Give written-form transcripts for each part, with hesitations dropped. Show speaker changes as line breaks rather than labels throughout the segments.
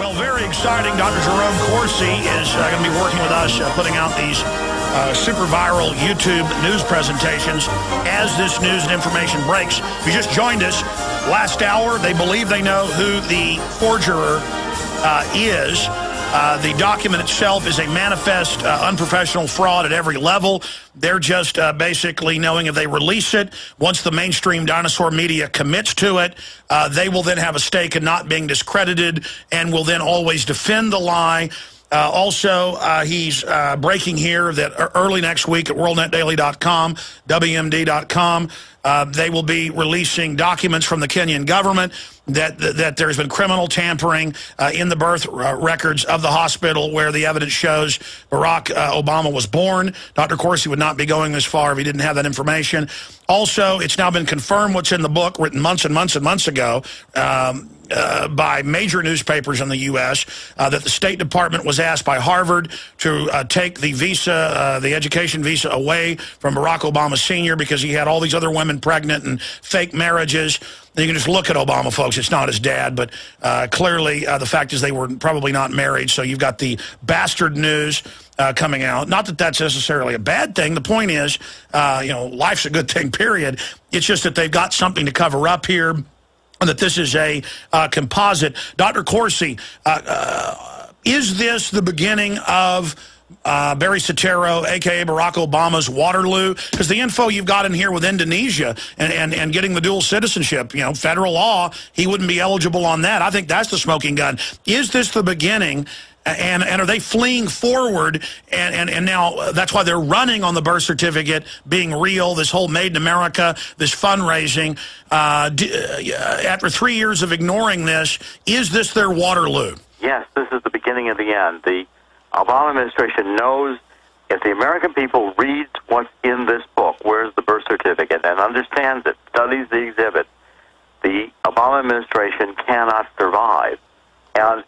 Well, very exciting. Dr. Jerome Corsi is going to be working with us, putting out these super viral YouTube news presentations as this news and information breaks. If you just joined us, last hour, they believe they know who the forger is. The document itself is a manifest unprofessional fraud at every level. They're just basically knowing if they release it, once the mainstream dinosaur media commits to it, they will then have a stake in not being discredited and will then always defend the lie. Also, he's breaking here that early next week at worldnetdaily.com, WMD.com, they will be releasing documents from the Kenyan government that there's been criminal tampering in the birth records of the hospital where the evidence shows Barack Obama was born. Dr. Corsi would not be going this far if he didn't have that information. Also, it's now been confirmed what's in the book, written months and months and months ago, by major newspapers in the U.S., that the State Department was asked by Harvard to take the visa, the education visa, away from Barack Obama Sr. because he had all these other women pregnant and fake marriages. You can just look at Obama, folks. It's not his dad, but clearly the fact is they were probably not married, so you've got the bastard news coming out. Not that that's necessarily a bad thing. The point is, you know, life's a good thing, period. It's just that they've got something to cover up here, and that this is a composite. Dr. Corsi, is this the beginning of Barry Soetoro, a.k.a. Barack Obama's Waterloo? Because the info you've got in here with Indonesia and getting the dual citizenship, you know, federal law, he wouldn't be eligible on that. I think that's the smoking gun. Is this the beginning? And are they fleeing forward? And now that's why they're running on the birth certificate being real, this whole Made in America, this fundraising. After 3 years of ignoring this, is this their Waterloo?
Yes, this is the beginning of the end. The Obama administration knows if the American people read what's in this book, where's the birth certificate, and understands it, studies the exhibit, the Obama administration cannot survive. And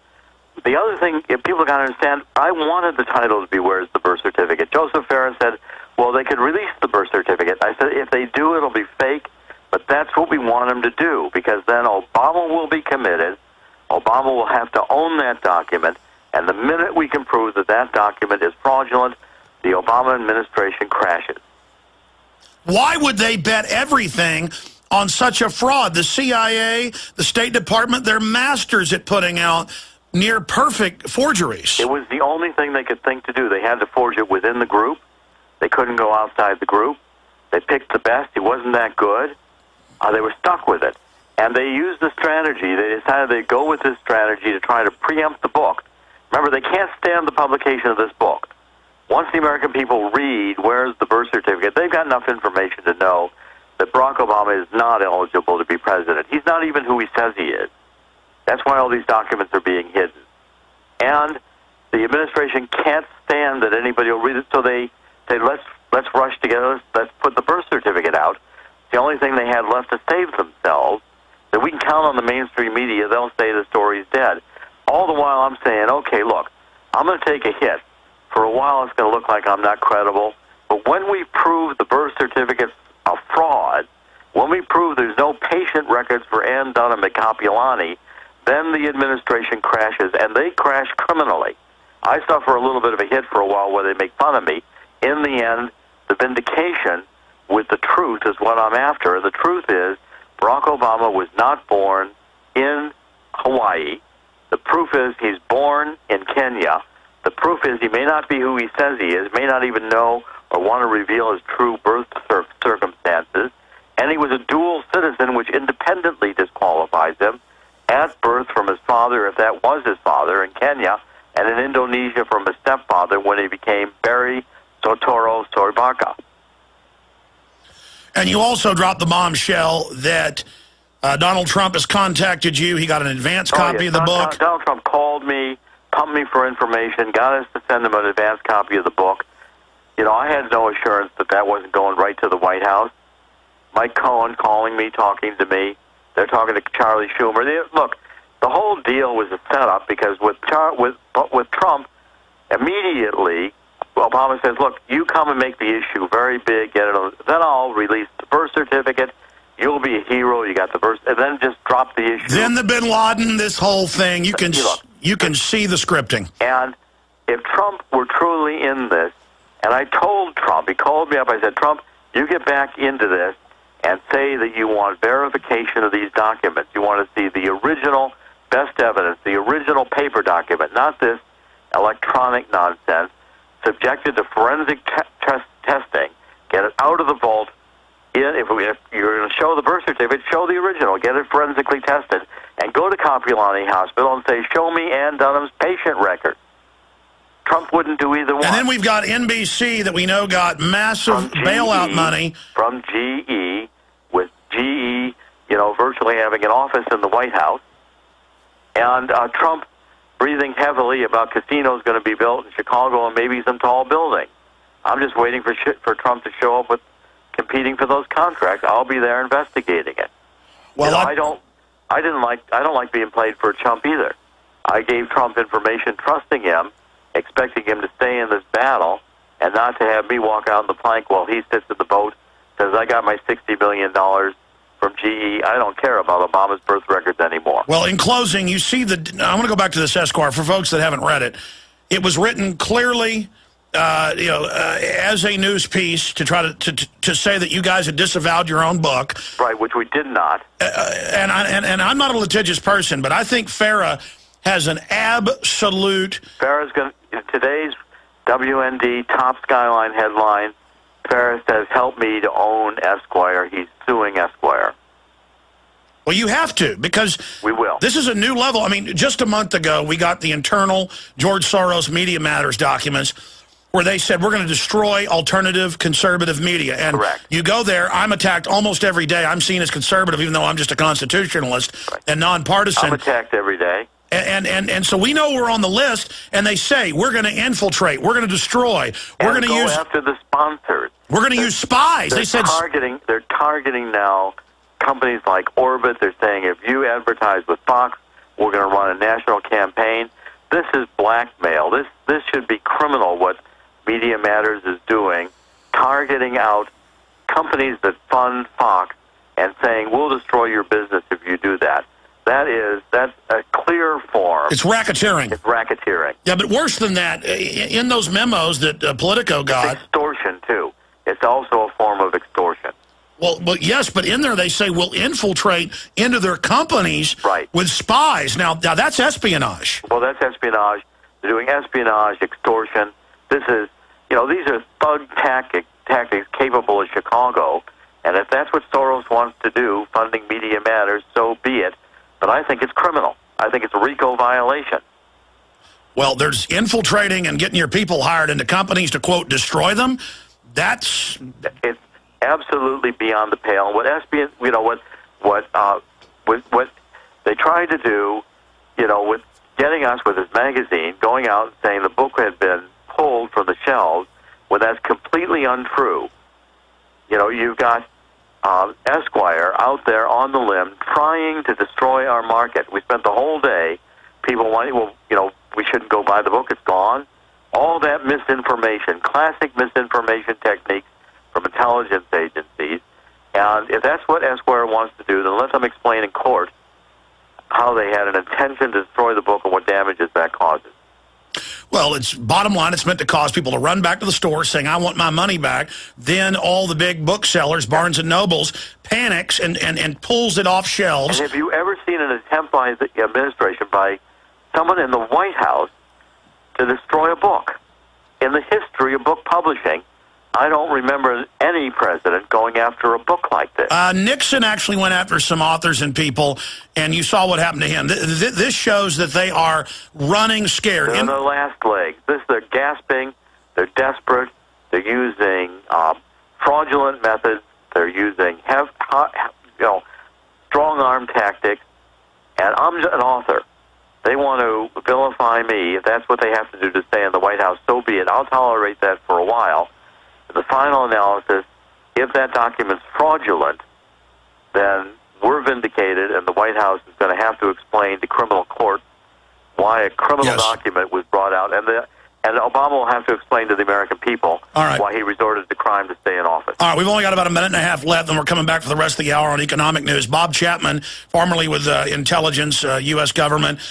the other thing, if people got to understand, I wanted the title to be Where's the Birth Certificate? Joseph Farah said, well, they could release the birth certificate. I said, if they do, it'll be fake, but that's what we want them to do, because then Obama will be committed, Obama will have to own that document, and the minute we can prove that that document is fraudulent, the Obama administration crashes.
Why would they bet everything on such a fraud? The CIA, the State Department, they're masters at putting out near-perfect forgeries. It
was the only thing they could think to do. They had to forge it within the group. They couldn't go outside the group. They picked the best. He wasn't that good. They were stuck with it. And they used the strategy. They decided they'd go with this strategy to try to preempt the book. Remember, they can't stand the publication of this book. Once the American people read Where's the Birth Certificate, they've got enough information to know that Barack Obama is not eligible to be president. He's not even who he says he is. That's why all these documents are being hidden. And the administration can't stand that anybody will read it, so they say, let's rush together, let's put the birth certificate out. It's the only thing they had left to save themselves, that we can count on the mainstream media, they'll say the story's dead. All the while I'm saying, okay, look, I'm going to take a hit. For a while it's going to look like I'm not credible, but when we prove the birth certificate's a fraud, when we prove there's no patient records for Ann Dunham at Kapiolani, then the administration crashes, and they crash criminally. I suffer a little bit of a hit for a while where they make fun of me. In the end, the vindication with the truth is what I'm after. And the truth is, Barack Obama was not born in Hawaii. The proof is he's born in Kenya. The proof is he may not be who he says he is, may not even know or want to reveal his true birth circumstances. And he was a dual citizen, which independently disqualifies him at birth from his father, if that was his father, in Kenya, and in Indonesia from his stepfather when he became Barry Soetoro Soebaka.
And you also dropped the bombshell that Donald Trump has contacted you. He got an advance copy of the book.
Donald Trump called me, pumped me for information, got us to send him an advance copy of the book. You know, I had no assurance that that wasn't going right to the White House. Mike Cohen calling me, talking to me. They're talking to Charlie Schumer. Look, the whole deal was a setup because with Trump, immediately Obama says, look, you come and make the issue very big, get it on, then I'll release the birth certificate. You'll be a hero. You got the birth, and then just drop the issue.
Then the Bin Laden, this whole thing. You can,
look,
You can see the scripting.
And if Trump were truly in this, and I told Trump, he called me up, I said, Trump, you get back into this and say that you want verification of these documents. You want to see the original best evidence, the original paper document, not this electronic nonsense, subjected to forensic testing, get it out of the vault. If you're going to show the birth certificate, show the original, get it forensically tested, and go to Kapiolani Hospital and say, show me Ann Dunham's patient record. Trump wouldn't do either one.
And then we've got NBC that we know got massive bailout money.
From GE, with GE, virtually having an office in the White House. And Trump breathing heavily about casinos going to be built in Chicago and maybe some tall buildings. I'm just waiting for Trump to show up with competing for those contracts. I'll be there investigating it. Well, I don't like being played for a chump either. I gave Trump information, trusting him, expecting him to stay in this battle, and not to have me walk out on the plank while he sits in the boat, says, I got my $60 million from GE. I don't care about Obama's birth records anymore.
Well, in closing, you see I want to go back to this Esquire for folks that haven't read it. It was written clearly, as a news piece to try to say that you guys had disavowed your own book.
Right, which we did not.
And I'm not a litigious person, but I think Farah has an absolute...
Farah's going to... In today's WND top Skyline headline, Farah says, help me to own Esquire. He's suing Esquire.
Well, you have to, because
we will.
This is a new level. I mean, just a month ago, we got the internal George Soros Media Matters documents where they said we're going to destroy alternative conservative media. And
correct.
You go there, I'm attacked almost every day. I'm seen as conservative, even though I'm just a constitutionalist and nonpartisan.
I'm attacked every day.
And so we know we're on the list, and they say we're going to infiltrate, we're going to destroy, we're going to use
after the sponsors.
We're going to use spies. They said
they're targeting now companies like Orbit. They're saying if you advertise with Fox, we're going to run a national campaign. This is blackmail. This should be criminal. What Media Matters is doing, targeting out companies that fund Fox and saying we'll destroy your business if you do that. That's a clear form.
It's racketeering.
It's racketeering.
Yeah, but worse than that, in those memos that Politico got...
It's extortion, too. It's also a form of extortion.
Well, yes, but in there they say we'll infiltrate into their companies with spies. Now, that's espionage.
Well, that's espionage. They're doing espionage, extortion. This is, these are thug tactics capable of Chicago. And if that's what Soros wants to do, funding Media Matters, so be it. But I think it's criminal. I think it's a RICO violation.
Well, there's infiltrating and getting your people hired into companies to, quote, destroy them. It's
absolutely beyond the pale. What what they tried to do, with getting us with this magazine, going out and saying the book had been pulled from the shelves, when that's completely untrue. You've got Esquire out there on the limb trying to destroy our market. We spent the whole day, people wanting, we shouldn't go buy the book, it's gone. All that misinformation, classic misinformation techniques from intelligence agencies. And if that's what Esquire wants to do, then let them explain in court how they had an intention to destroy the book and what damages that causes.
Well, it's bottom line, it's meant to cause people to run back to the store saying, I want my money back. Then all the big booksellers, Barnes & Nobles, panics and pulls it off shelves.
And have you ever seen an attempt by the administration, by someone in the White House, to destroy a book? In the history of book publishing, I don't remember any president going after a book like this.
Nixon actually went after some authors and people, and you saw what happened to him. This shows that they are running scared.
They're on their last legs. They're gasping. They're desperate. They're using fraudulent methods. They're using strong-arm tactics. And I'm an author. They want to vilify me. If that's what they have to do to stay in the White House, so be it. I'll tolerate that for a while. The final analysis, if that document's fraudulent, then we're vindicated, and the White House is going to have to explain to criminal court why a criminal document was brought out, and Obama will have to explain to the American people why he resorted to crime to stay in office.
All right, we've only got about a minute and a half left, and we're coming back for the rest of the hour on economic news. Bob Chapman, formerly with intelligence, U.S. government,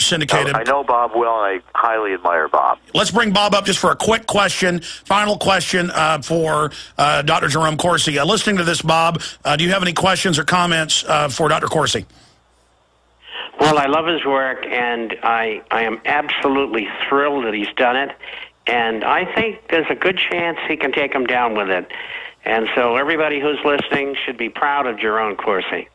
syndicated.
I know Bob well, and I highly admire Bob.
Let's bring Bob up just for a quick question, final question for Dr. Jerome Corsi. Listening to this, Bob, do you have any questions or comments for Dr. Corsi?
Well, I love his work, and I am absolutely thrilled that he's done it, and I think there's a good chance he can take him down with it. And so everybody who's listening should be proud of Jerome Corsi.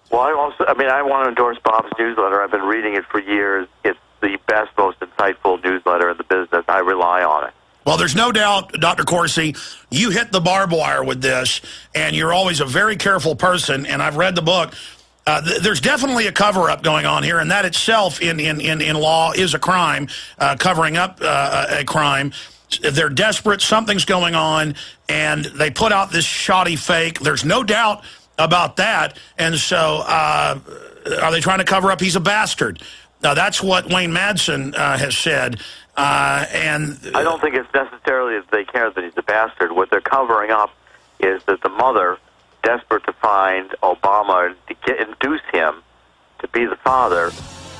Well, I want to endorse Bob's newsletter. I've been reading it for years. It's the best, most insightful newsletter in the business. I rely on it.
Well, there's no doubt, Dr. Corsi, you hit the barbed wire with this, and you're always a very careful person, and I've read the book. There's definitely a cover-up going on here, and that itself in law is a crime, covering up a crime. They're desperate, something's going on, and they put out this shoddy fake. There's no doubt about that, and so are they trying to cover up he's a bastard? Now, that's what Wayne Madsen has said, and
I don't think it's necessarily that they care that he's a bastard. What they're covering up is that the mother, desperate to find Obama and to induce him to be the father,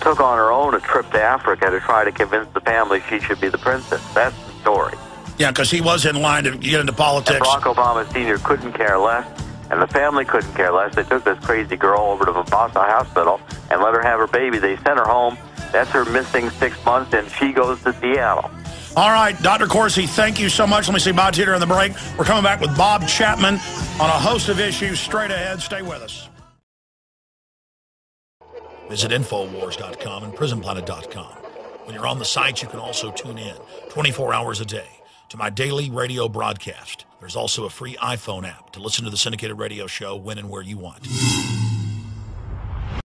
took on her own a trip to Africa to try to convince the family she should be the princess. That's the story.
Yeah, because he was in line to get into politics.
And Barack Obama Sr. couldn't care less, and the family couldn't care less. They took this crazy girl over to Mombasa Hospital and let her have her baby. They sent her home. That's her missing 6 months, and she goes to Seattle.
All right, Dr. Corsi, thank you so much. Let me say bye to you during the break. We're coming back with Bob Chapman on a host of issues straight ahead. Stay with us. Visit Infowars.com and PrisonPlanet.com. When you're on the site, you can also tune in 24 hours a day to my daily radio broadcast. There's also a free iPhone app to listen to the syndicated radio show when and where you want.